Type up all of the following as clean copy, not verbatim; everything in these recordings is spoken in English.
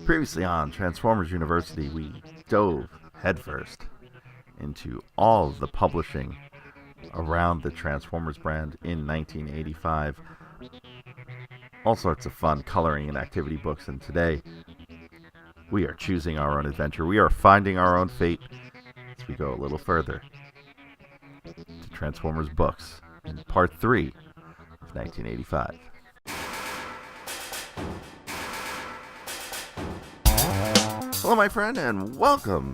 Previously on Transformers University, we dove headfirst into all of the publishing around the Transformers brand in 1985. All sorts of fun coloring and activity books, and today we are choosing our own adventure. We are finding our own fate as we go a little further to Transformers books in part 3 of 1985. Hello, my friend, and welcome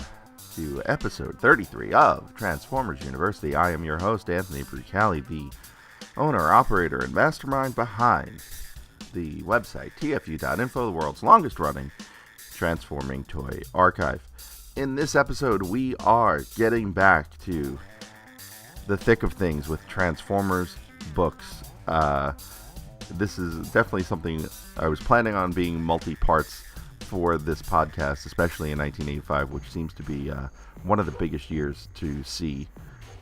to episode 33 of Transformers University. I am your host, Anthony Brucali, the owner, operator, and mastermind behind the website TFU.INFO, the world's longest-running transforming toy archive. In this episode, we are getting back to the thick of things with Transformers books. This is definitely something I was planning on being multi-parts for this podcast, especially in 1985, which seems to be one of the biggest years to see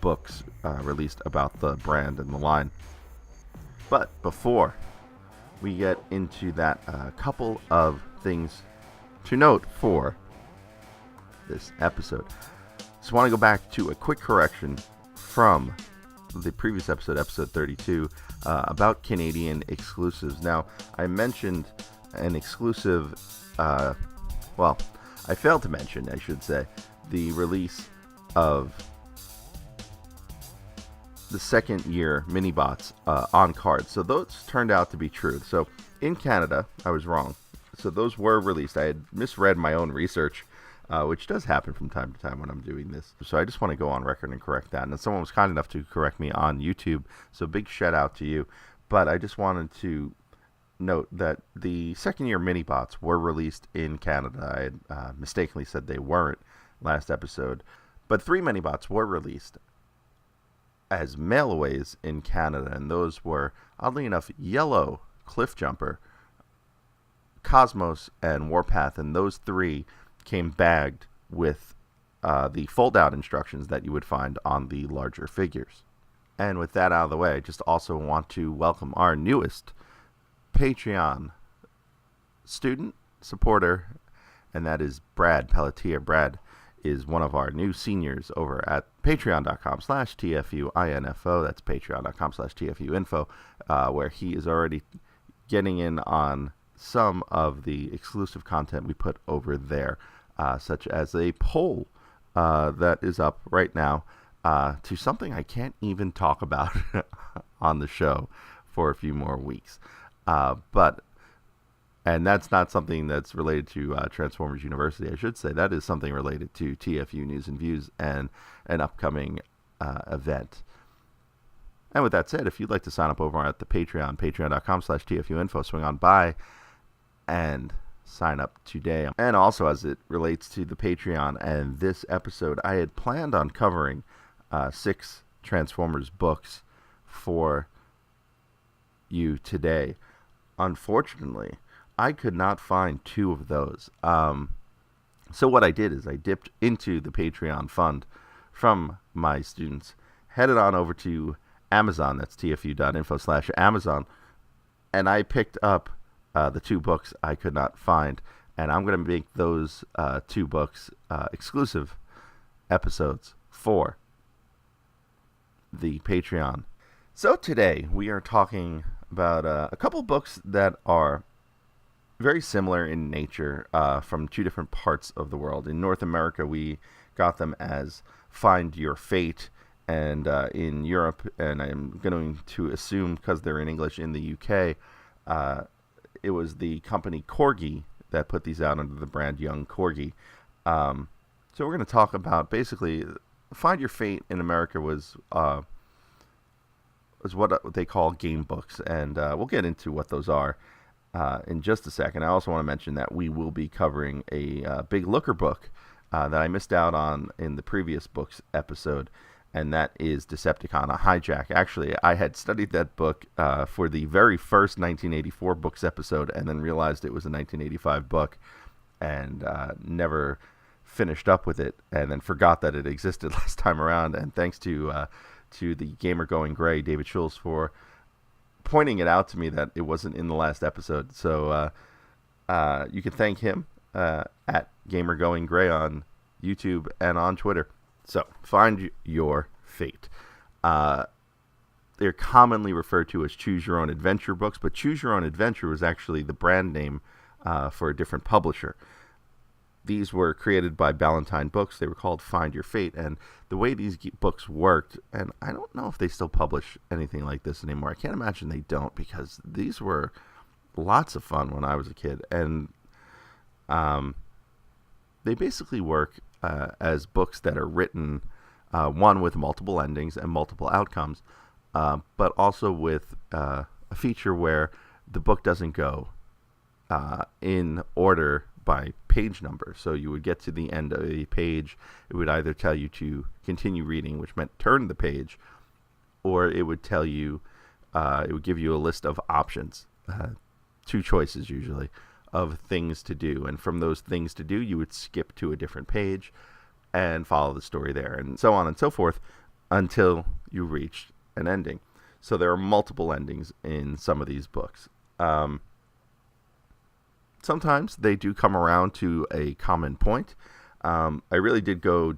books released about the brand and the line. But before we get into that, a couple of things to note for this episode. Just want to go back to a quick correction from the previous episode, episode 32, about Canadian exclusives. Now, I mentioned an exclusive, I failed to mention, I should say, the release of the second year mini-bots on cards. So those turned out to be true. So in Canada, I was wrong. So those were released. I had misread my own research, which does happen from time to time when I'm doing this. So I just want to go on record and correct that. And someone was kind enough to correct me on YouTube, so big shout out to you. But I just wanted to note that the second year mini-bots were released in Canada. I had mistakenly said they weren't last episode. But 3 mini-bots were released as mail-aways in Canada, and those were, oddly enough, Yellow, Cliff Jumper, Cosmos, and Warpath, and those 3 came bagged with the fold-out instructions that you would find on the larger figures. And with that out of the way, I just also want to welcome our newest Patreon student supporter, and that is Brad Pelletier. Brad is one of our new seniors over at patreon.com/TFU.INFO. That's patreon.com/TFU.INFO, where he is already getting in on some of the exclusive content we put over there, such as a poll that is up right now to something I can't even talk about on the show for a few more weeks. And that's not something that's related to Transformers University, I should say. That is something related to TFU News and Views and an upcoming event. And with that said, if you'd like to sign up over at the Patreon, patreon.com/TFU.INFO, swing on by and sign up today. And also, as it relates to the Patreon and this episode, I had planned on covering 6 Transformers books for you today. Unfortunately, I could not find 2 of those. So what I did is I dipped into the Patreon fund from my students, headed on over to Amazon, that's tfu.info/Amazon, and I picked up the 2 books I could not find, and I'm going to make those 2 books exclusive episodes for the Patreon. So today we are talking about a couple books that are very similar in nature from 2 different parts of the world. In North America, we got them as Find Your Fate, and in Europe, and I'm going to assume because they're in English in the UK, it was the company Corgi that put these out under the brand Young Corgi. So we're going to talk about basically Find Your Fate in America was what they call game books, and we'll get into what those are in just a second. I also want to mention that we will be covering a big looker book that I missed out on in the previous books episode, and that is Decepticon, a Hijack. Actually, I had studied that book for the very first 1984 books episode, and then realized it was a 1985 book, and never finished up with it, and then forgot that it existed last time around. And thanks to the Gamer Going Gray, David Schultz, for pointing it out to me that it wasn't in the last episode. So You can thank him at GamerGoingGray on YouTube and on Twitter. So, Find Your Fate. They're commonly referred to as Choose Your Own Adventure books, but Choose Your Own Adventure was actually the brand name for a different publisher. These were created by Ballantine Books. They were called Find Your Fate, and the way these books worked, and I don't know if they still publish anything like this anymore. I can't imagine they don't, because these were lots of fun when I was a kid, and they basically work as books that are written, one with multiple endings and multiple outcomes, but also with a feature where the book doesn't go in order by page number. So you would get to the end of a page, it would either tell you to continue reading, which meant turn the page, or it would tell you, it would give you a list of options, 2 choices usually, of things to do. And from those things to do, you would skip to a different page and follow the story there, and so on and so forth until you reached an ending. So there are multiple endings in some of these books. Sometimes they do come around to a common point. I really did go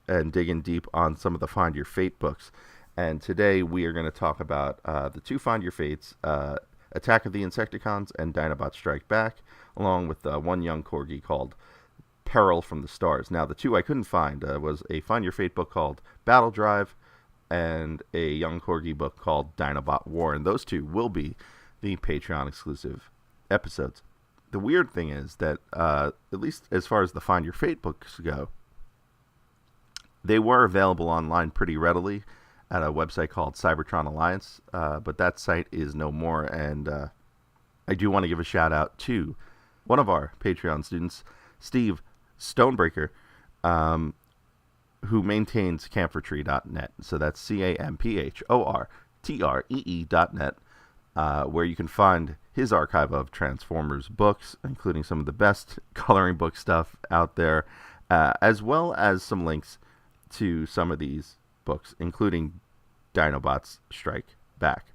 and dig in deep on some of the Find Your Fate books, and today we are going to talk about the 2 Find Your Fates, Attack of the Insecticons and Dinobots Strike Back, along with one Young Corgi called Peril from the Stars. Now, the 2 I couldn't find was a Find Your Fate book called Battle Drive and a Young Corgi book called Dinobot War, and those 2 will be the Patreon exclusive episodes. The weird thing is that, at least as far as the Find Your Fate books go, they were available online pretty readily at a website called Cybertron Alliance, but that site is no more, and I do want to give a shout out to one of our Patreon students, Steve Stonebreaker, who maintains camphortree.net. So that's CAMPHORTREE.net, where you can find his archive of Transformers books, including some of the best coloring book stuff out there, as well as some links to some of these books, including Dinobots Strike Back.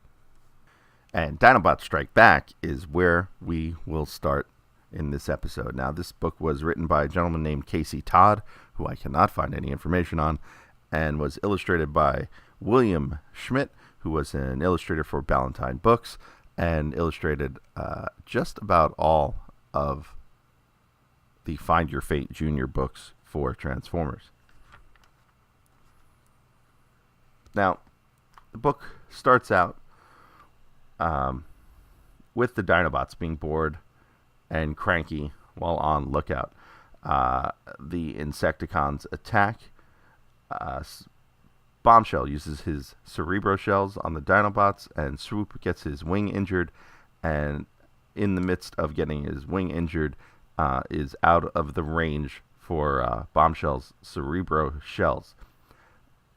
And Dinobots Strike Back is where we will start in this episode. Now, this book was written by a gentleman named Casey Todd, who I cannot find any information on, and was illustrated by William Schmidt, who was an illustrator for Ballantine Books, and illustrated just about all of the Find Your Fate Junior books for Transformers. Now, the book starts out with the Dinobots being bored and cranky while on lookout. The Insecticons attack. Bombshell uses his Cerebro shells on the Dinobots, and Swoop gets his wing injured, and in the midst of getting his wing injured, is out of the range for Bombshell's Cerebro shells.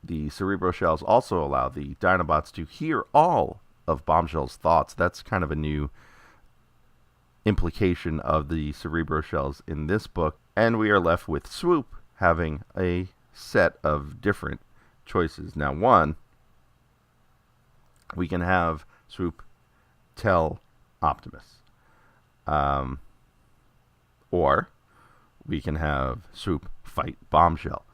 The Cerebro shells also allow the Dinobots to hear all of Bombshell's thoughts. That's kind of a new implication of the Cerebro shells in this book, and we are left with Swoop having a set of different choices. Now, one, we can have Swoop tell Optimus, or we can have Swoop fight Bombshell.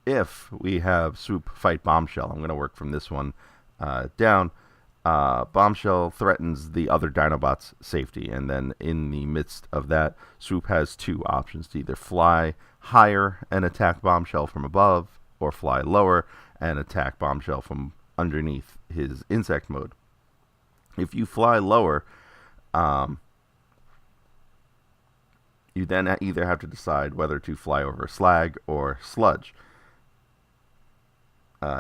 If we have Swoop fight Bombshell, I'm going to work from this one down. Bombshell threatens the other Dinobots' safety, and then in the midst of that, Swoop has 2 options: to either fly higher and attack Bombshell from above, or fly lower and attack Bombshell from underneath his insect mode. If you fly lower, you then either have to decide whether to fly over Slag or Sludge.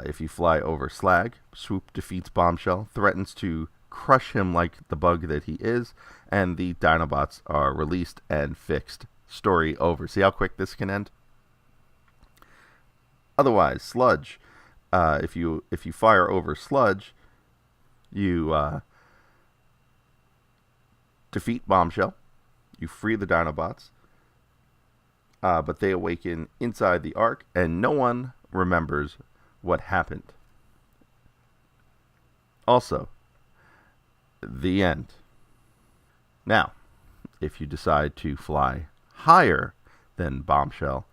If you fly over Slag, Swoop defeats Bombshell, threatens to crush him like the bug that he is, and the Dinobots are released and fixed. Story over. See how quick this can end? Otherwise, Sludge, if you fire over Sludge, you defeat Bombshell, you free the Dinobots, but they awaken inside the Ark, and no one remembers what happened. Also, the end. Now, if you decide to fly higher than Bombshell,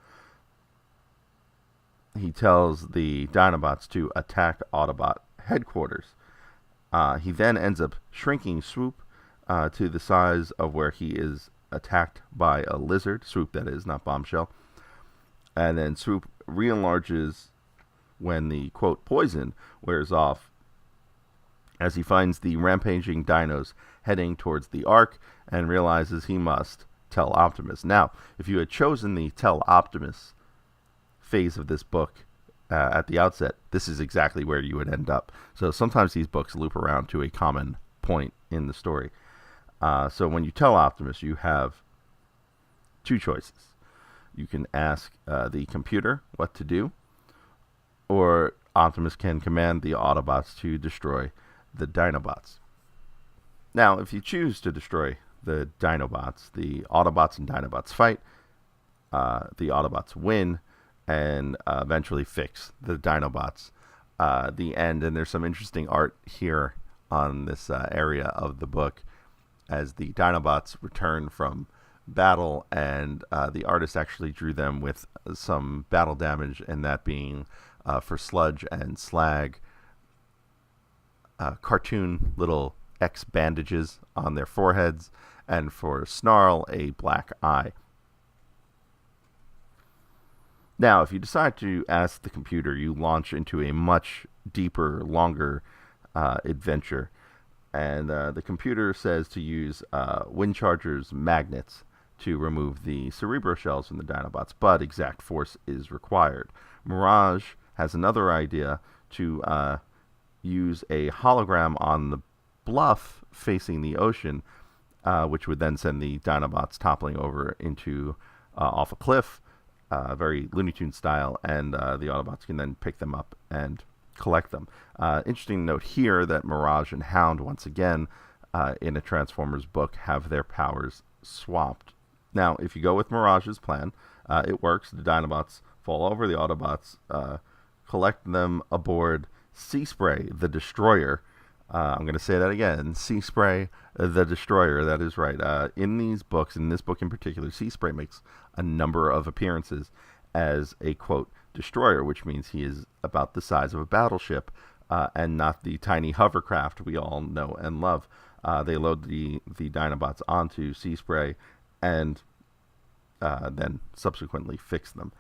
he tells the Dinobots to attack Autobot headquarters. He then ends up shrinking Swoop to the size of where he is attacked by a lizard. Swoop, that is, not Bombshell. And then Swoop re-enlarges when the, quote, poison wears off, as he finds the rampaging dinos heading towards the Ark and realizes he must tell Optimus. Now, if you had chosen the tell Optimus phase of this book at the outset, this is exactly where you would end up. So sometimes these books loop around to a common point in the story. So when you tell Optimus, you have two choices. You can ask the computer what to do, or Optimus can command the Autobots to destroy the Dinobots. Now, if you choose to destroy the Dinobots, the Autobots and Dinobots fight. The Autobots win and eventually fix the Dinobots. The end, and there's some interesting art here on this area of the book as the Dinobots return from battle, and the artist actually drew them with some battle damage, and that being for Sludge and Slag, cartoon little X bandages on their foreheads, and for Snarl, a black eye. Now, if you decide to ask the computer, you launch into a much deeper, longer adventure. And the computer says to use Windcharger's magnets to remove the Cerebro shells from the Dinobots, but exact force is required. Mirage has another idea to use a hologram on the bluff facing the ocean, which would then send the Dinobots toppling over into off a cliff, very Looney Tunes style, and the Autobots can then pick them up and collect them. Interesting note here that Mirage and Hound, once again, in a Transformers book, have their powers swapped. Now, if you go with Mirage's plan, it works. The Dinobots fall over. The Autobots collect them aboard Sea Spray, the Destroyer. I'm going to say that again. Sea Spray, the Destroyer. That is right. In these books, in this book in particular, Sea Spray makes a number of appearances as a, quote, destroyer, which means he is about the size of a battleship and not the tiny hovercraft we all know and love. They load the Dinobots onto Sea Spray and then subsequently fix them.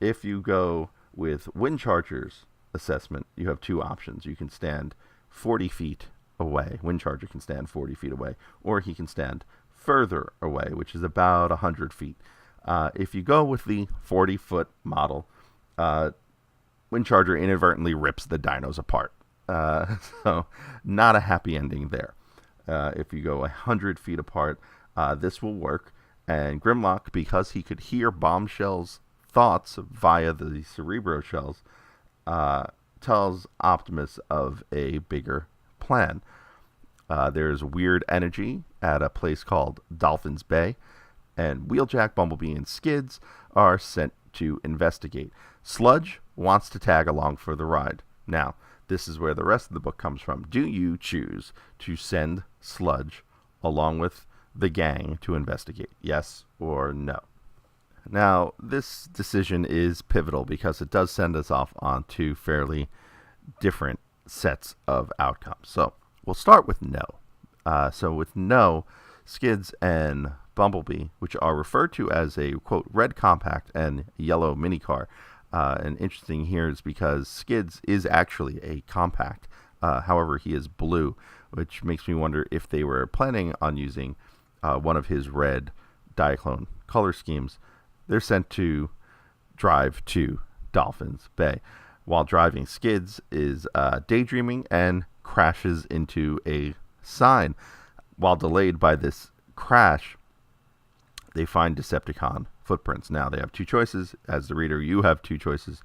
If you go with Windcharger's assessment, you have two options. You can stand 40 feet away. Windcharger can stand 40 feet away, or he can stand further away, which is about 100 feet. If you go with the 40-foot model, Windcharger inadvertently rips the dinos apart. So not a happy ending there. If you go 100 feet apart, this will work. And Grimlock, because he could hear Bombshell's thoughts via the Cerebro shells, tells Optimus of a bigger plan. There's weird energy at a place called Dolphin's Bay, and Wheeljack, Bumblebee, and Skids are sent to investigate. Sludge wants to tag along for the ride. Now, this is where the rest of the book comes from. Do you choose to send Sludge along with the gang to investigate? Yes or no? Now, this decision is pivotal because it does send us off on two fairly different sets of outcomes. So, we'll start with no. So with no, Skids and Bumblebee, which are referred to as a, quote, red compact and yellow minicar. And interesting here is because Skids is actually a compact. However, he is blue, which makes me wonder if they were planning on using one of his red Diaclone color schemes. They're sent to drive to Dolphin's Bay. While driving, Skids is daydreaming and crashes into a sign. While delayed by this crash, they find Decepticon footprints. Now, they have two choices. As the reader, you have two choices.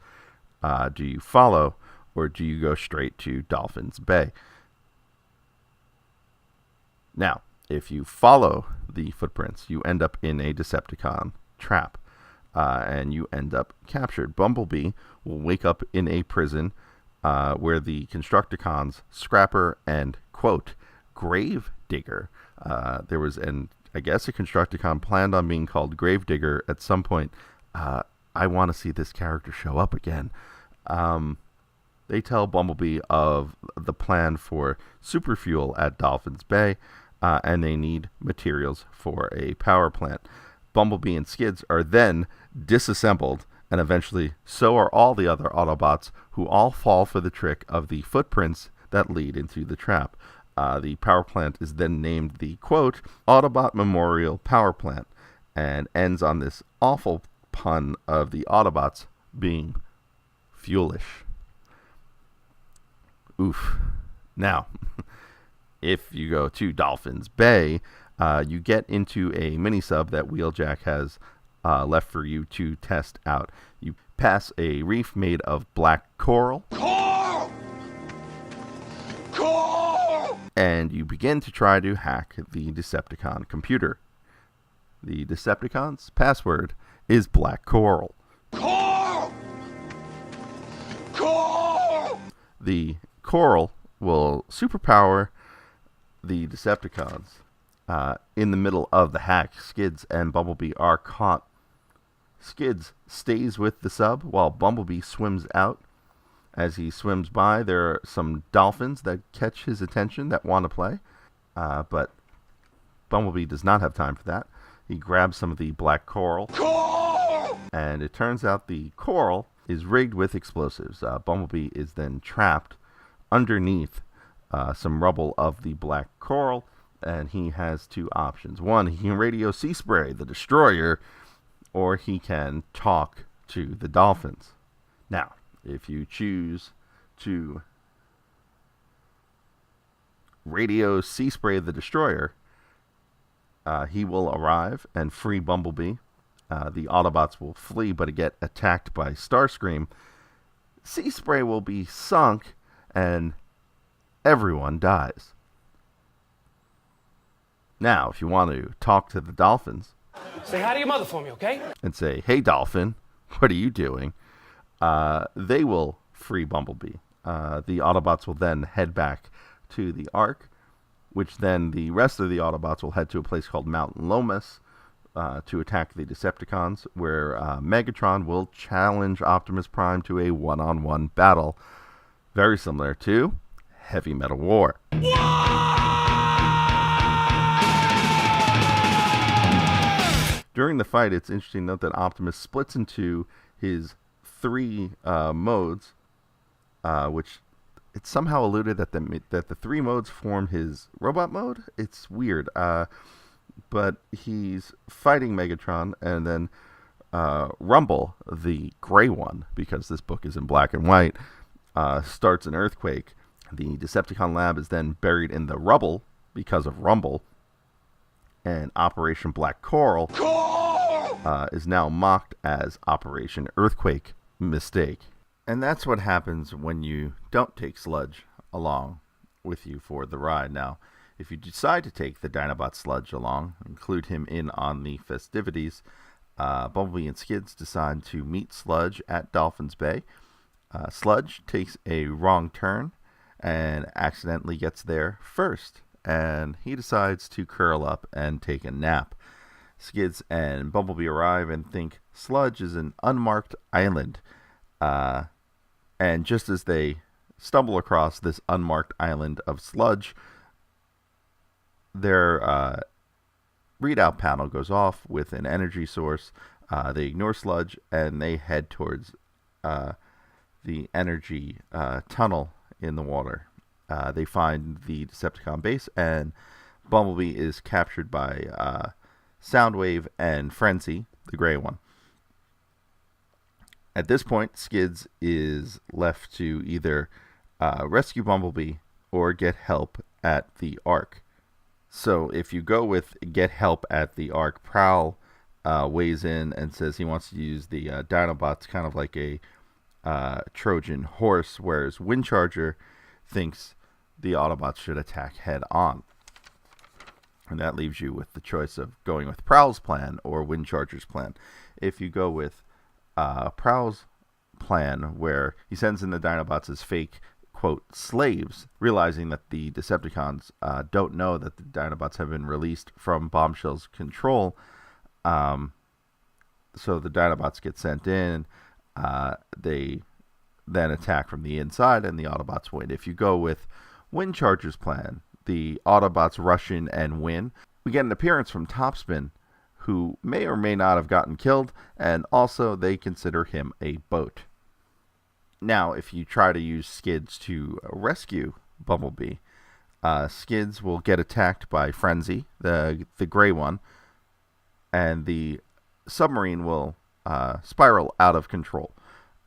Do you follow, or do you go straight to Dolphin's Bay? Now, if you follow the footprints, you end up in a Decepticon trap, and you end up captured. Bumblebee will wake up in a prison where the Constructicons, Scrapper, and, quote, Grave Digger. There was, and I guess a Constructicon planned on being called Gravedigger at some point. I want to see this character show up again. They tell Bumblebee of the plan for super fuel at Dolphins Bay, and they need materials for a power plant. Bumblebee and Skids are then disassembled, and eventually so are all the other Autobots, who all fall for the trick of the footprints that lead into the trap. The power plant is then named the, quote, Autobot Memorial Power Plant, and ends on this awful pun of the Autobots being fuelish. Oof. Now, if you go to Dolphins Bay, you get into a mini-sub that Wheeljack has left for you to test out. You pass a reef made of black coral. Coral! Coral! And you begin to try to hack the Decepticon computer. The Decepticon's password is black coral. Coral! Coral! The coral will superpower the Decepticons. In the middle of the hack, Skids and Bumblebee are caught. Skids stays with the sub while Bumblebee swims out. As he swims by, there are some dolphins that catch his attention that want to play. But Bumblebee does not have time for that. He grabs some of the black coral. And it turns out the coral is rigged with explosives. Bumblebee is then trapped underneath some rubble of the black coral, and he has two options. One, he can radio Sea Spray, the destroyer, or he can talk to the dolphins. Now, if you choose to radio Sea Spray, the destroyer, he will arrive and free Bumblebee. The Autobots will flee but get attacked by Starscream. Sea Spray will be sunk and everyone dies. Now, if you want to talk to the dolphins, say hi to your mother for me, okay? And say, hey, dolphin, what are you doing? They will free Bumblebee. The Autobots will then head back to the Ark, which then the rest of the Autobots will head to a place called Mount Lomas to attack the Decepticons, where Megatron will challenge Optimus Prime to a one-on-one battle, very similar to Heavy Metal War. During the fight, it's interesting to note that Optimus splits into his three modes, which it's somehow alluded that the three modes form his robot mode. It's weird, but he's fighting Megatron, and then Rumble, the gray one, because this book is in black and white, starts an earthquake. The Decepticon lab is then buried in the rubble because of Rumble, and Operation Black Coral is now mocked as Operation Earthquake Mistake. And that's what happens when you don't take Sludge along with you for the ride. Now, if you decide to take the Dinobot Sludge along, include him in on the festivities, Bumblebee and Skids decide to meet Sludge at Dolphins Bay. Sludge takes a wrong turn and accidentally gets there first, and he decides to curl up and take a nap. Skids and Bumblebee arrive and think Sludge is an unmarked island. And just as they stumble across this unmarked island of sludge, their readout panel goes off with an energy source. They ignore Sludge and they head towards the energy tunnel in the water. They find the Decepticon base, and Bumblebee is captured by Soundwave and Frenzy, the gray one. At this point, Skids is left to either rescue Bumblebee or get help at the Ark. So if you go with get help at the Ark, Prowl weighs in and says he wants to use the Dinobots kind of like a Trojan horse, whereas Windcharger thinks the Autobots should attack head on. And that leaves you with the choice of going with Prowl's plan or Windcharger's plan. If you go with Prowl's plan, where he sends in the Dinobots as fake quote, slaves, realizing that the Decepticons don't know that the Dinobots have been released from Bombshell's control. So the Dinobots get sent in. They then attack from the inside, and the Autobots win. If you go with Windcharger's plan, the Autobots rush in and win. We get an appearance from Topspin, who may or may not have gotten killed, and also they consider him a boat. Now, if you try to use Skids to rescue Bumblebee, Skids will get attacked by Frenzy, the gray one, and the submarine will spiral out of control.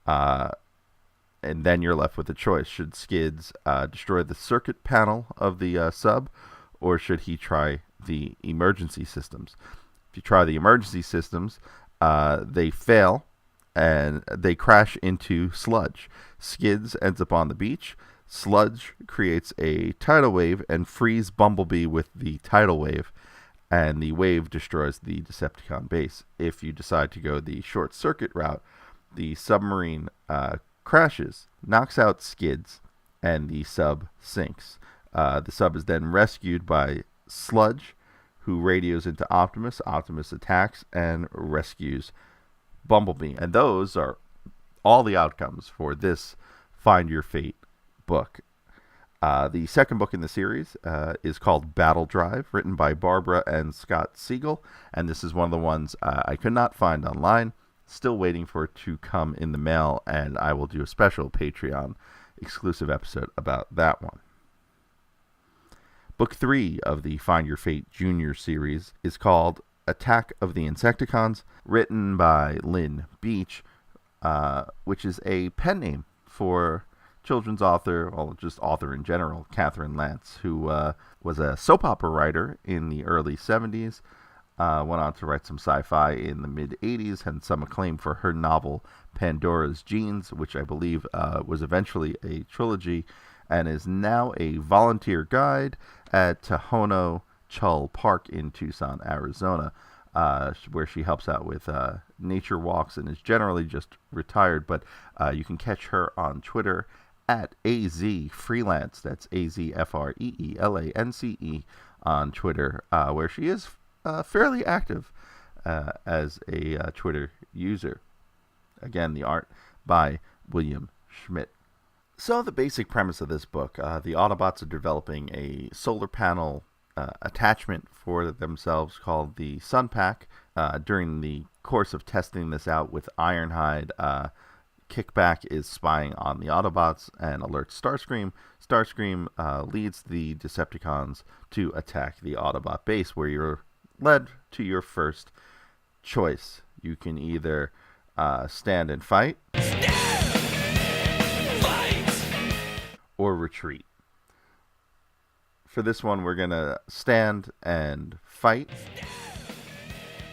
And then you're left with a choice. Should Skids destroy the circuit panel of the sub, or should he try the emergency systems? If you try the emergency systems, they fail, and they crash into sludge. Skids ends up on the beach. Sludge creates a tidal wave and frees Bumblebee with the tidal wave, and the wave destroys the Decepticon base. If you decide to go the short circuit route, the submarine crashes, knocks out Skids, and the sub sinks. The sub is then rescued by Sludge, who radios into Optimus. Optimus attacks and rescues Bumblebee. And those are all the outcomes for this Find Your Fate book. The second book in the series is called Battle Drive, written by Barbara and Scott Siegel. And this is one of the ones I could not find online. Still waiting for it to come in the mail, and I will do a special Patreon exclusive episode about that one. Book 3 of the Find Your Fate Junior series is called Attack of the Insecticons, written by Lynn Beach, which is a pen name for children's author, or just author in general, Catherine Lance, who was a soap opera writer in the early 70s. Went on to write some sci-fi in the mid-'80s, had some acclaim for her novel Pandora's Genes, which I believe was eventually a trilogy, and is now a volunteer guide at Tohono Chull Park in Tucson, Arizona, where she helps out with nature walks and is generally just retired. But you can catch her on Twitter at AZFreelance. That's AZFREELANCE on Twitter, where she is fairly active as a Twitter user. Again, the art by William Schmidt. So the basic premise of this book, the Autobots are developing a solar panel attachment for themselves called the Sun Pack. During the course of testing this out with Ironhide, Kickback is spying on the Autobots and alerts Starscream. Starscream leads the Decepticons to attack the Autobot base, where you're led to your first choice. You can either stand and fight, or retreat. For this one, we're going to stand and fight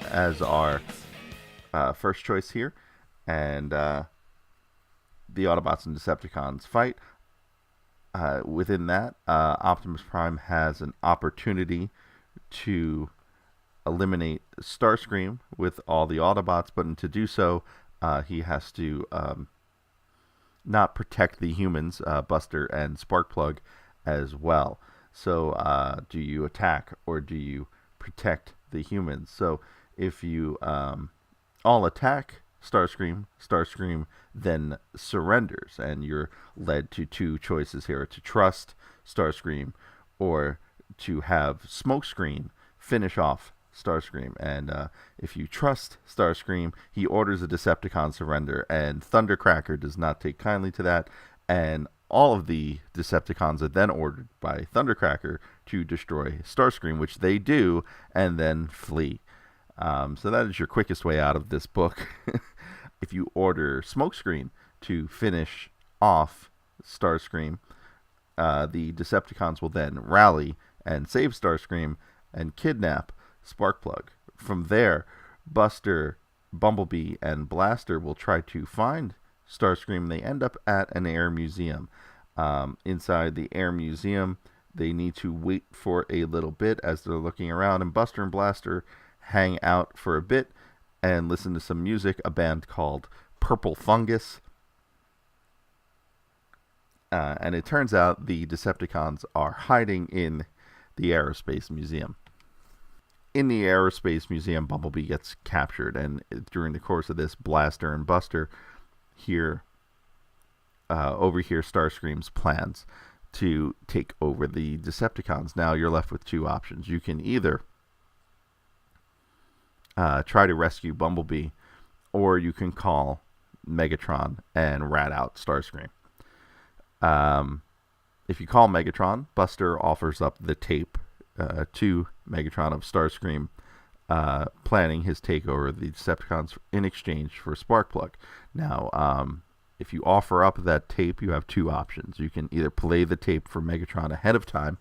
as our first choice here. And the Autobots and Decepticons fight. Within that, Optimus Prime has an opportunity to eliminate Starscream with all the Autobots, but to do so, he has to not protect the humans, Buster and Sparkplug, as well. So, do you attack or do you protect the humans? So, if you all attack Starscream then surrenders, and you're led to two choices here: to trust Starscream or to have Smokescreen finish off Starscream. And if you trust Starscream, he orders a Decepticon surrender, and Thundercracker does not take kindly to that, and all of the Decepticons are then ordered by Thundercracker to destroy Starscream, which they do, and then flee. So that is your quickest way out of this book. If you order Smokescreen to finish off Starscream, the Decepticons will then rally and save Starscream and kidnap Sparkplug. From there, Buster, Bumblebee, and Blaster will try to find Starscream. They end up at an air museum. Inside the air museum, they need to wait for a little bit as they're looking around, and Buster and Blaster hang out for a bit and listen to some music, a band called Purple Fungus. And it turns out the Decepticons are hiding in the Aerospace Museum. In the Aerospace Museum, Bumblebee gets captured, and during the course of this, Blaster and Buster overhear Starscream's plans to take over the Decepticons. Now you're left with two options. You can either try to rescue Bumblebee, or you can call Megatron and rat out Starscream. If you call Megatron, Buster offers up the tape to Megatron of Starscream planning his takeover of the Decepticons in exchange for Sparkplug. Now, if you offer up that tape, you have two options. You can either play the tape for Megatron ahead of time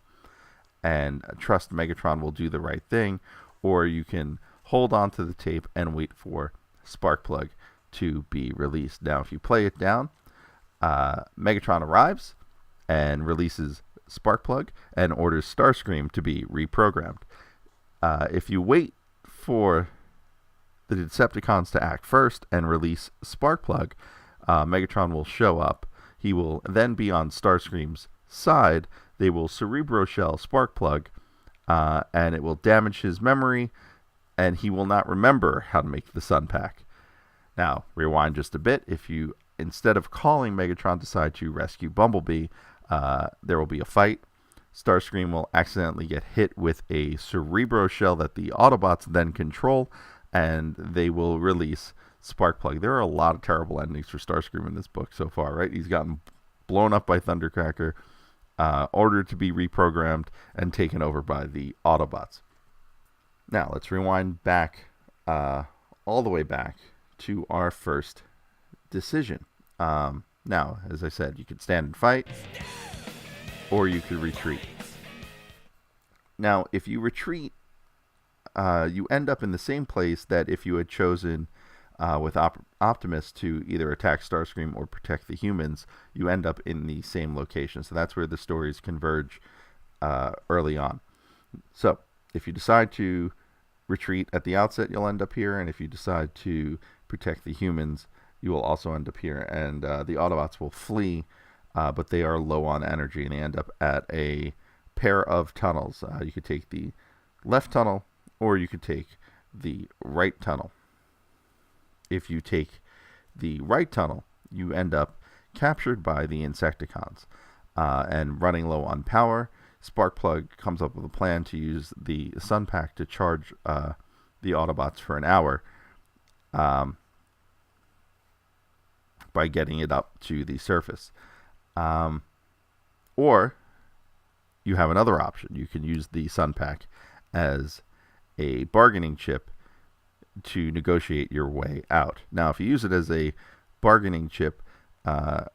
and trust Megatron will do the right thing, or you can hold on to the tape and wait for Sparkplug to be released. Now, if you play it down, Megatron arrives and releases Sparkplug and orders Starscream to be reprogrammed. If you wait for the Decepticons to act first and release Sparkplug, Megatron will show up. He will then be on Starscream's side. They will Cerebro Shell Sparkplug, and it will damage his memory, and he will not remember how to make the Sun Pack. Now, rewind just a bit. If you, instead of calling Megatron, decide to rescue Bumblebee, there will be a fight. Starscream will accidentally get hit with a Cerebro Shell that the Autobots then control, and they will release Sparkplug. There are a lot of terrible endings for Starscream in this book so far, right? He's gotten blown up by Thundercracker, ordered to be reprogrammed, and taken over by the Autobots. Now, let's rewind back, all the way back to our first decision. Now, as I said, you could stand and fight, or you could retreat. Now, if you retreat, you end up in the same place that if you had chosen with Optimus to either attack Starscream or protect the humans, you end up in the same location. So that's where the stories converge early on. So if you decide to retreat at the outset, you'll end up here, and if you decide to protect the humans, you will also end up here. And the Autobots will flee, but they are low on energy, and they end up at a pair of tunnels. You could take the left tunnel, or you could take the right tunnel. If you take the right tunnel, you end up captured by the Insecticons and running low on power. Sparkplug comes up with a plan to use the Sun Pack to charge the Autobots for an hour by getting it up to the surface. Or you have another option. You can use the Sun Pack as a bargaining chip to negotiate your way out. Now, if you use it as a bargaining chip, the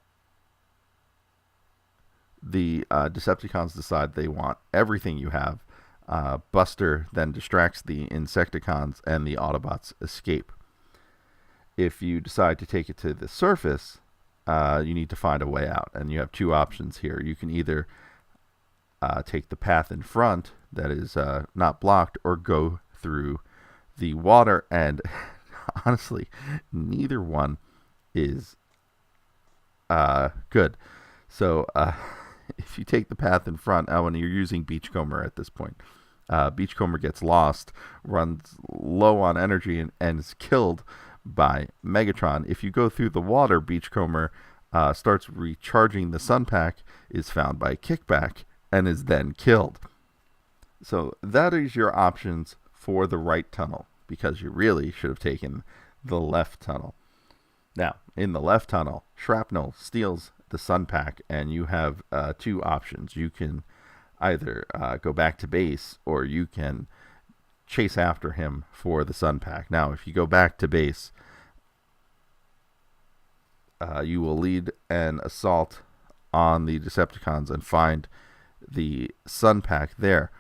Decepticons decide they want everything you have. Buster then distracts the Insecticons, and the Autobots escape. If you decide to take it to the surface, you need to find a way out, and you have two options here. You can either take the path in front that is not blocked, or go through the water, and honestly, neither one is good. So if you take the path in front, when you're using Beachcomber at this point, Beachcomber gets lost, runs low on energy, and is killed by Megatron. If you go through the water, Beachcomber starts recharging the Sun Pack, is found by Kickback, and is then killed. So that is your options for the right tunnel, because you really should have taken the left tunnel. Now, in the left tunnel, Shrapnel steals the Sun Pack, and you have two options. You can either go back to base, or you can chase after him for the Sun Pack. Now, if you go back to base, you will lead an assault on the Decepticons and find the Sun Pack there.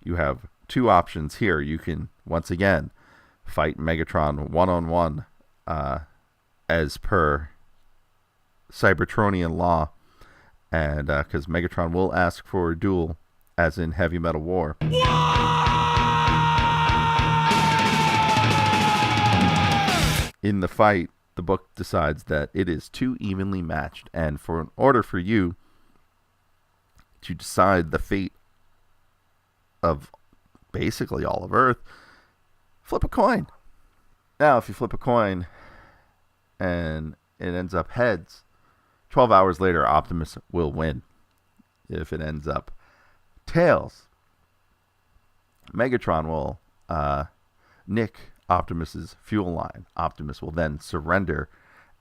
You have two options here. You can, once again, fight Megatron one-on-one as per Cybertronian law, and because Megatron will ask for a duel, as in Heavy Metal War. In the fight, the book decides that it is too evenly matched, and in order for you to decide the fate of basically all of Earth, flip a coin. Now, if you flip a coin and it ends up heads, 12 hours later, Optimus will win. If it ends up tails, Megatron will nick Optimus's fuel line. Optimus will then surrender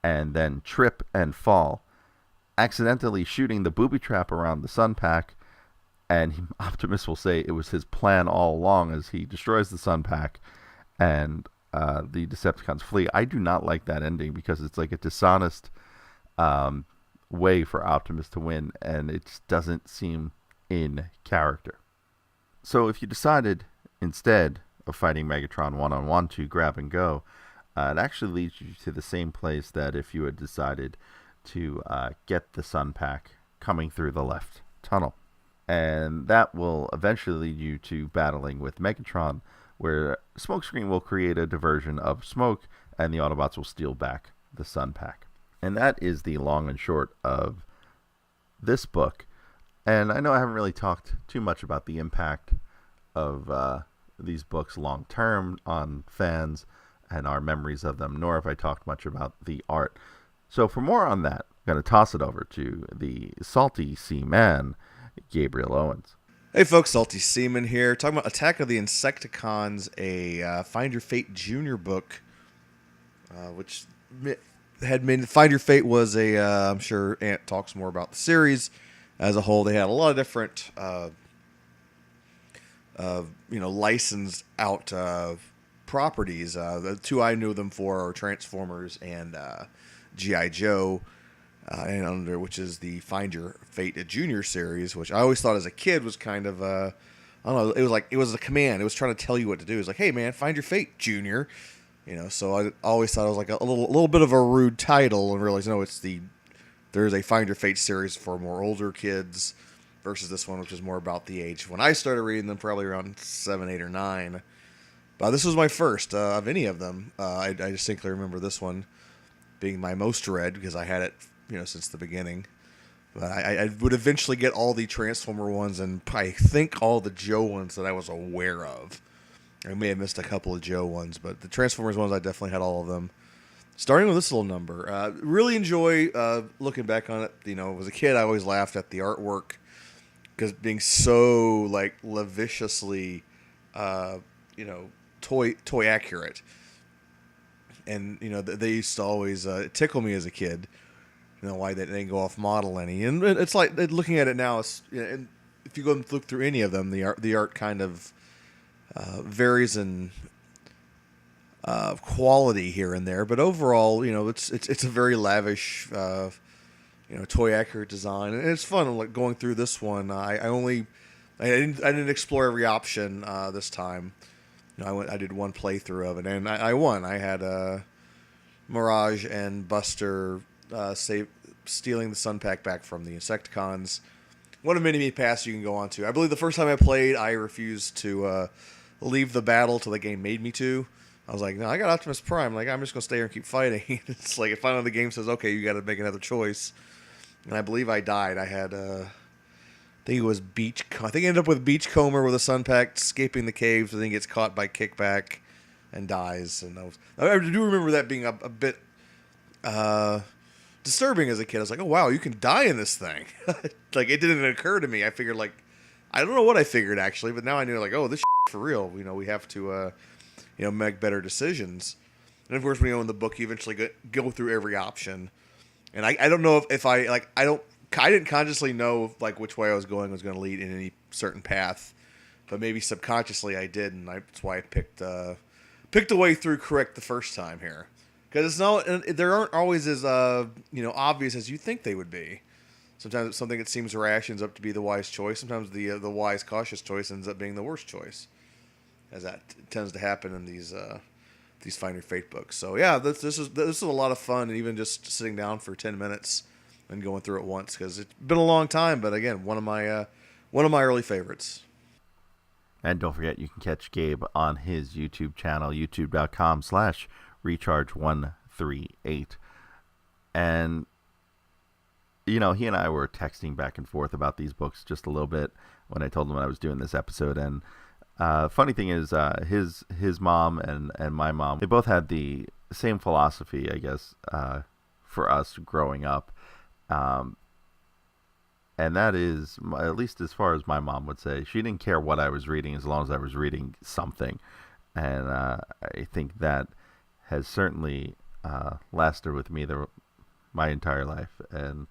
and then trip and fall, accidentally shooting the booby trap around the Sun Pack, and Optimus will say it was his plan all along as he destroys the Sun Pack and the Decepticons flee. I do not like that ending because it's like a dishonest way for Optimus to win, and it just doesn't seem in character. So if you decided instead of fighting Megatron one-on-one to grab and go, it actually leads you to the same place that if you had decided to get the Sun Pack coming through the left tunnel. And that will eventually lead you to battling with Megatron, where Smokescreen will create a diversion of smoke, and the Autobots will steal back the Sun Pack. And that is the long and short of this book. And I know I haven't really talked too much about the impact of these books long term on fans and our memories of them, nor have I talked much about the art. So for more on that, I'm going to toss it over to the Salty Seaman, Gabriel Owens. Hey folks, Salty Seaman here, talking about Attack of the Insecticons, a Find Your Fate Junior book, which had been, Find Your Fate was a, I'm sure Ant talks more about the series as a whole. They had a lot of different, licensed out properties. The two I knew them for are Transformers and G.I. Joe. And under which is the Find Your Fate Junior series, which I always thought as a kid was kind of I don't know, it was a command. It was trying to tell you what to do. It was like, hey man, find your fate, Junior. So I always thought it was like a little bit of a rude title, and realized no, there's a Find Your Fate series for more older kids versus this one, which is more about the age when I started reading them, probably around 7, 8, or 9. But this was my first of any of them. I distinctly remember this one being my most read because I had it since the beginning. But I would eventually get all the Transformer ones, and I think all the Joe ones that I was aware of. I may have missed a couple of Joe ones, but the Transformers ones, I definitely had all of them. Starting with this little number. Really enjoy looking back on it. As a kid, I always laughed at the artwork because being so, lavishiously, toy accurate. And, they used to always tickle me as a kid. Why they didn't go off model any. And it's like, looking at it now, and if you go and look through any of them, the art kind of varies in quality here and there. But overall, it's a very lavish, toy accurate design, and it's fun. Like going through this one, I didn't explore every option this time. I did one playthrough of it, and I won. I had Mirage and Buster stealing the Sun Pack back from the Insecticons. One of many paths you can go on to. I believe the first time I played, I refused to leave the battle till the game made me to. I was like, no, I got Optimus Prime. I'm just going to stay here and keep fighting. It's like, finally the game says, okay, you got to make another choice. And I believe I died. I had, I think it was I think I ended up with Beachcomber with a Sun Pack escaping the caves. I think gets caught by Kickback and dies. And I do remember that being a bit disturbing as a kid. I was like, oh wow, you can die in this thing. It didn't occur to me. I figured I don't know what I figured actually, but now I knew this for real. We have to make better decisions. And of course, when you own the book, you eventually go through every option. And I don't know if I didn't consciously know which way I was going to lead in any certain path, but maybe subconsciously I did, and that's why I picked a way through correct the first time here. Because they aren't always as obvious as you think they would be. Sometimes it's something that seems rash ends up to be the wise choice. Sometimes the wise, cautious choice ends up being the worst choice, as that tends to happen in these Find Your Fate books. So yeah, this is a lot of fun, and even just sitting down for 10 minutes and going through it once, because it's been a long time. But again, one of my early favorites. And don't forget, you can catch Gabe on his YouTube channel, youtube.com/recharge138. And he and I were texting back and forth about these books just a little bit when I told him I was doing this episode. And funny thing is, his mom and my mom, they both had the same philosophy, I guess, for us growing up. And that is, at least as far as my mom would say, she didn't care what I was reading as long as I was reading something. And I think that has certainly lasted with me my entire life. And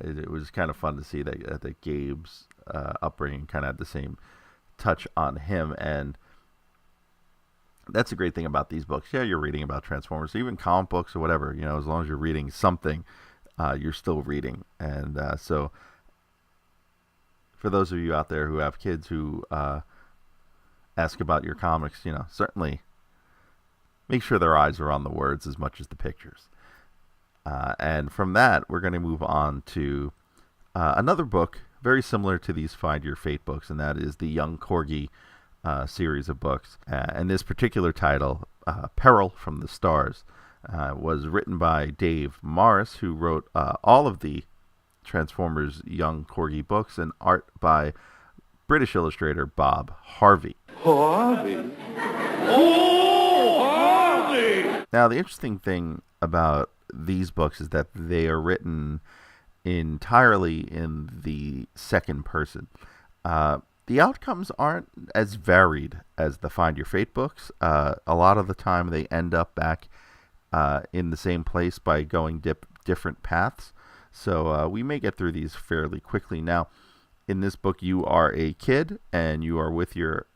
it was kind of fun to see that Gabe's upbringing kind of had the same touch on him. And that's a great thing about these books. Yeah, you're reading about Transformers, even comic books or whatever. As long as you're reading something, you're still reading. And so for those of you out there who have kids who ask about your comics, certainly make sure their eyes are on the words as much as the pictures. And from that, we're going to move on to another book very similar to these Find Your Fate books, and that is the Young Corgi series of books. And this particular title, Peril from the Stars, was written by Dave Morris, who wrote all of the Transformers Young Corgi books, and art by British illustrator Bob Harvey. Harvey? Oh, Harvey! Now, the interesting thing about these books is that they are written entirely in the second person. The outcomes aren't as varied as the Find Your Fate books. A lot of the time they end up back in the same place by going different paths. So we may get through these fairly quickly. Now, in this book, you are a kid, and you are with your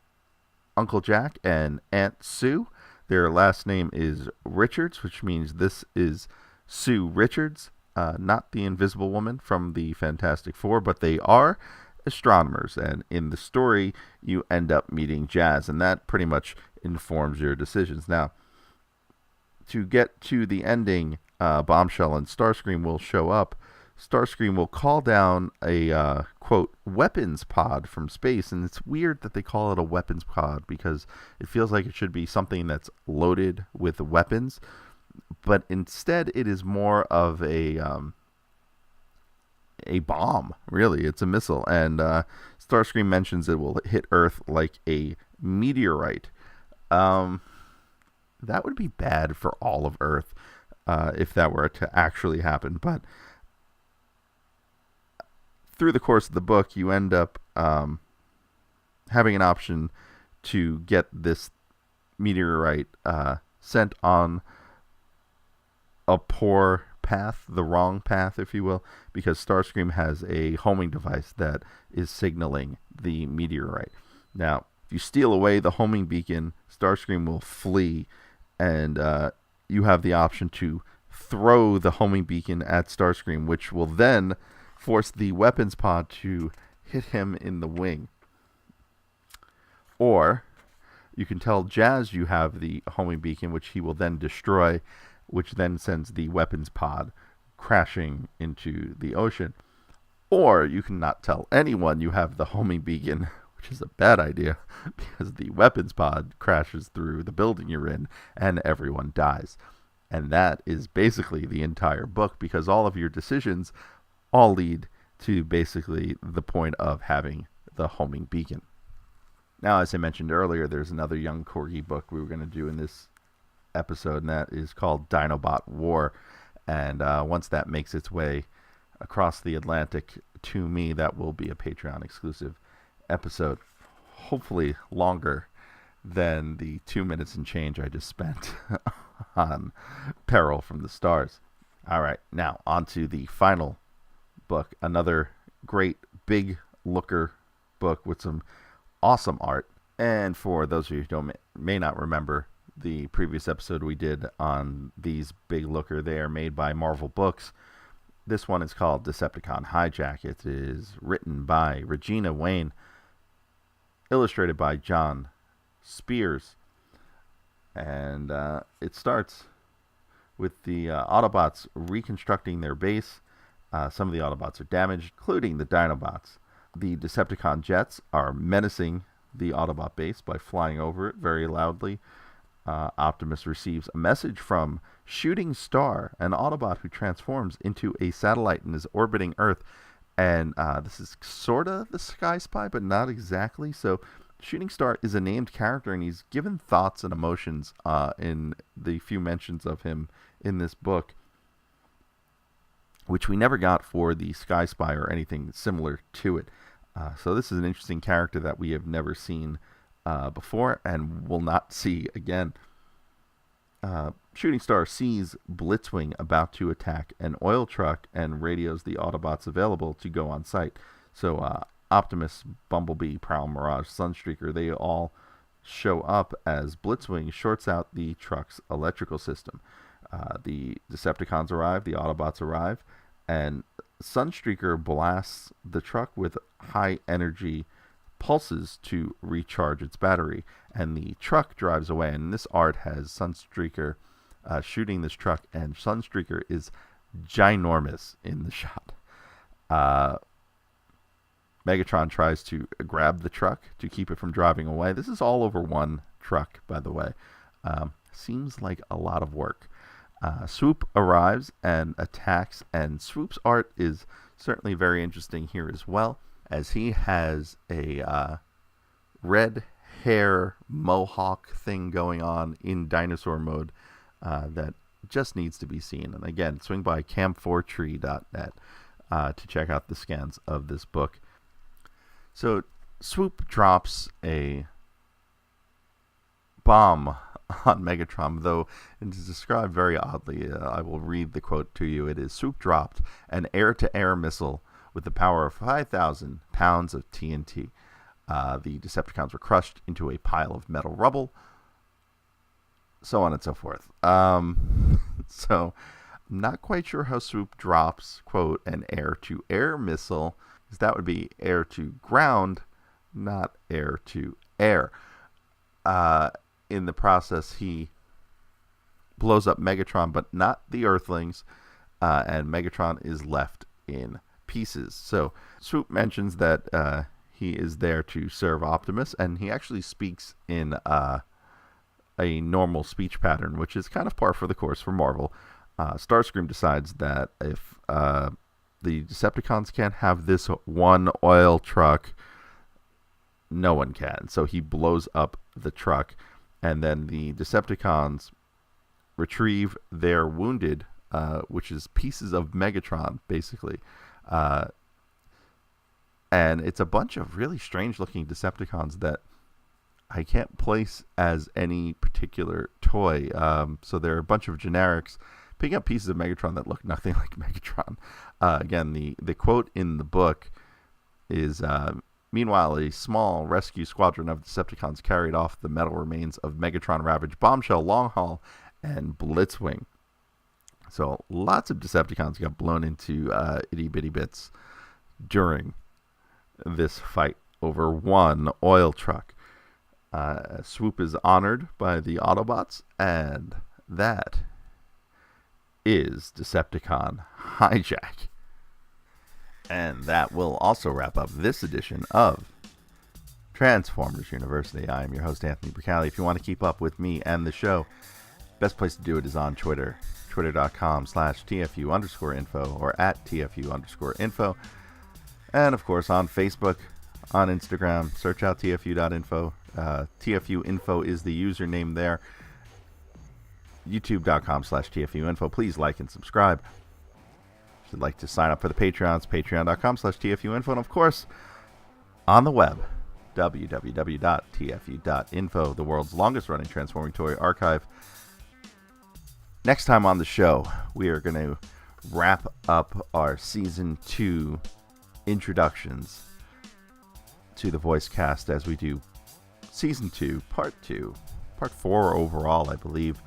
Uncle Jack and Aunt Sue. Their last name is Richards, which means this is Sue Richards, not the Invisible Woman from the Fantastic Four, but they are astronomers. And in the story, you end up meeting Jazz, and that pretty much informs your decisions. Now, to get to the ending, Bombshell and Starscream will show up. Starscream will call down a, quote, weapons pod from space. And it's weird that they call it a weapons pod because it feels like it should be something that's loaded with weapons. But instead, it is more of a bomb, really. It's a missile. And Starscream mentions it will hit Earth like a meteorite. That would be bad for all of Earth if that were to actually happen. But through the course of the book, you end up having an option to get this meteorite sent on a poor path, the wrong path, if you will, because Starscream has a homing device that is signaling the meteorite. Now, if you steal away the homing beacon, Starscream will flee, and you have the option to throw the homing beacon at Starscream, which will then force the weapons pod to hit him in the wing. Or you can tell Jazz you have the homing beacon, which he will then destroy, which then sends the weapons pod crashing into the ocean. Or you can not tell anyone you have the homing beacon, which is a bad idea, because the weapons pod crashes through the building you're in and everyone dies. And that is basically the entire book, because all of your decisions all lead to basically the point of having the homing beacon. Now, as I mentioned earlier, there's another Young Corgi book we were going to do in this episode, and that is called Dinobot War. And once that makes its way across the Atlantic to me, that will be a Patreon exclusive episode, hopefully longer than the 2 minutes and change I just spent on Peril from the Stars. All right, now on to the final book, another great big looker book with some awesome art. And for those of you who may not remember the previous episode we did on these big looker, they are made by Marvel Books. This one is called Decepticon Hijack. It is written by Regina Wayne, illustrated by John Spears, and it starts with the Autobots reconstructing their base. Some of the Autobots are damaged, including the Dinobots. The Decepticon jets are menacing the Autobot base by flying over it very loudly. Optimus receives a message from Shooting Star, an Autobot who transforms into a satellite and is orbiting Earth. And this is sort of the Sky Spy, but not exactly. So Shooting Star is a named character, and he's given thoughts and emotions in the few mentions of him in this book, which we never got for the Sky Spy or anything similar to it. So this is an interesting character that we have never seen before and will not see again. Shooting Star sees Blitzwing about to attack an oil truck and radios the Autobots available to go on site. So Optimus, Bumblebee, Prowl, Mirage, Sunstreaker, they all show up as Blitzwing shorts out the truck's electrical system. The Decepticons arrive, the Autobots arrive, and Sunstreaker blasts the truck with high energy pulses to recharge its battery, and the truck drives away. And this art has Sunstreaker shooting this truck, and Sunstreaker is ginormous in the shot. Megatron tries to grab the truck to keep it from driving away. This is all over one truck, by the way. Seems like a lot of work. Swoop arrives and attacks, and Swoop's art is certainly very interesting here as well, as he has a red hair mohawk thing going on in dinosaur mode that just needs to be seen. And again, swing by cam4tree.net to check out the scans of this book. So Swoop drops a bomb on Megatron, though it is described very oddly. I will read the quote to you. It is, Swoop dropped an air-to-air missile with the power of 5,000 pounds of TNT. The Decepticons were crushed into a pile of metal rubble, so on and so forth. So I'm not quite sure how Swoop drops, quote, an air-to-air missile, because that would be air-to-ground, not air-to-air. In the process, he blows up Megatron, but not the Earthlings, and Megatron is left in pieces. So Swoop mentions that he is there to serve Optimus, and he actually speaks in a normal speech pattern, which is kind of par for the course for Marvel. Starscream decides that if the Decepticons can't have this one oil truck, no one can. So he blows up the truck, and then the Decepticons retrieve their wounded, which is pieces of Megatron, basically. And it's a bunch of really strange-looking Decepticons that I can't place as any particular toy. So there are a bunch of generics picking up pieces of Megatron that look nothing like Megatron. Again, the quote in the book is, meanwhile, a small rescue squadron of Decepticons carried off the metal remains of Megatron-ravaged Bombshell, Longhaul, and Blitzwing. So lots of Decepticons got blown into itty-bitty bits during this fight over one oil truck. Swoop is honored by the Autobots, and that is Decepticon Hijack. And that will also wrap up this edition of Transformers University. I am your host, Anthony Bricali. If you want to keep up with me and the show, best place to do it is on Twitter, twitter.com/TFU_info or at TFU_info. And, of course, on Facebook, on Instagram, search out TFU.info. TFU.INFO is the username there. YouTube.com/TFU.INFO. Please like and subscribe. If you'd like to sign up for the Patreons, patreon.com/TFU.INFO. And, of course, on the web, www.tfu.info, the world's longest-running transforming toy archive. Next time on the show, we are going to wrap up our Season 2 introductions to the voice cast as we do Season 2, Part 4 overall, I believe,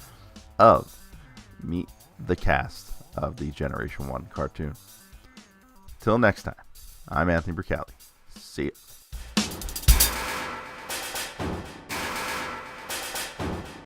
of Meet the Cast of the Generation 1 cartoon. Till next time, I'm Anthony Bricali. See ya.